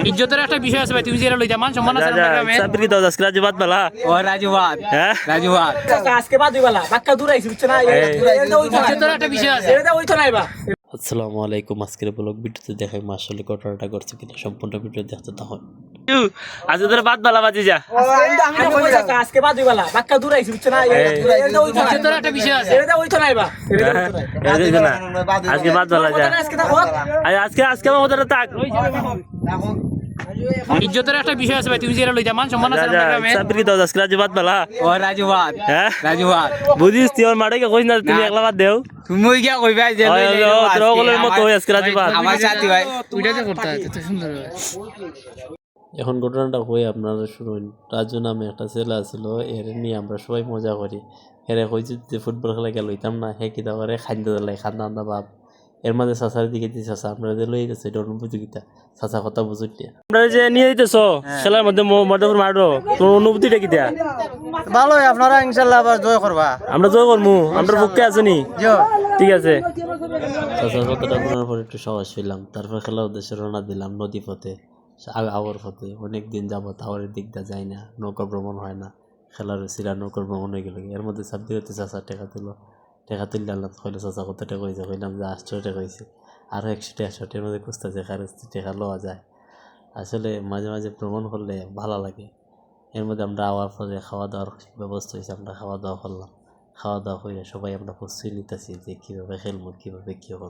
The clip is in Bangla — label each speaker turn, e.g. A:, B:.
A: ইজ্জতের একটা বিষয় আছে ভাই, তুমি যেটা লইতা মান সম্মান আছে না গ্রামে।
B: সাবির কি দাও আজকে রাজুবাদ বালা
A: ও রাজুবাদ,
B: হ্যাঁ
A: রাজুবাদ
C: আজকে বাদ দিবালা বাক্কা দূর আইছি বুঝছ না
A: ইজ্জতের একটা বিষয় আছে।
C: এটা ওই তো নাইবা।
B: আসসালামু আলাইকুম। আজকের ব্লগ ভিডিওতে দেখাই মা আসলে ঘটনাটা করছে কিনা, সম্পূর্ণ ভিডিও দেখতে তখন আজ তোর বাদ বালা বাজি যা।
C: আমি কই যাচ্ছি আজকে বাদ দিবালা বাক্কা দূর আইছি বুঝছ না এটা ওই তো
A: ইজ্জতের একটা বিষয় আছে।
C: এটা ওই তো নাইবা।
B: আজকে বাদ বালা যা।
C: আজকে থাকো
B: আজকে আজকে আমার ওদের থাক।
A: ইজ্জতের একটা বিষয় আছে ভাই, তুমি যেটা লইতা মান সম্মান আছে না গ্রামে।
B: সাবির কি দাও আজকে রাজুবাদ বালা
A: ও রাজুবাদ,
B: হ্যাঁ
A: রাজুবাদ
B: বুঝিস তুই আমার মাঠে কইস না, তুমি একলা বাদ দেও।
A: তুমি গিয়া কইবা যে
B: তোর মতো হয়ে আজকে রাজুবাদ
A: আমার সাথী ভাই ওইটা যে করতে এত সুন্দর।
B: এখন ঘটনাটা হয়ে আপনারা শুনুন। রাজু নামে একটা ছেলে আছিল, এর নিয়ে আমরা সবাই মজা করি। এরে কইছি যে ফুটবল খেলা গেল হইতাম না, হে কিতা করে খাদ্য দিলাই খান্দা আন্দা ভাব। এর মাঝে চাচার দিকে দিয়ে চাচা আমরা যে লই গেছে এটা অনুভূতিটা চাচা কথা বুঝুন না। আমরা যে নিয়ে দিতেছ খেলার মধ্যে মধ্যপুর মারো, তোর অনুভূতিটা কি দেয়া?
C: ভালোই আপনারা ইনশাআল্লাহ আবার জয় করবা।
B: আমরা জয় করবো, আমরা পক্ষে আছো নি? ঠিক আছে। চাচার কথাটা শোনার পর একটু সাহস পেলাম। তারপর খেলার উদ্দেশ্যে রওনা দিলাম নদী পথে, আওয়ার পথে। অনেকদিন যাবত আওয়ারের দিকটা যায় না, নৌকা ভ্রমণ হয় না। খেলার সিরা নৌকার ভ্রমণ হয়ে গেল। এর মধ্যে সাবদি হতে চাচা টাকা তুললো, টাকা তুললে আল্লাহ কইলো চাচা কত টাকা হয়েছে, কইলাম যে 800 টাকা হয়েছে। আরও 100-100 মধ্যে খুঁজতেছে কার টাকা লওয়া যায়। আসলে মাঝে মাঝে ভ্রমণ করলে ভালো লাগে। এর মধ্যে আমরা আওয়ার পরে খাওয়া দাওয়ার ব্যবস্থা হয়েছে, আমরা খাওয়া দাওয়া করলাম। খাওয়া দাওয়া করে সবাই আমরা প্রস্তুতি নিতেছি যে কীভাবে খেলবো, কীভাবে কী হবে।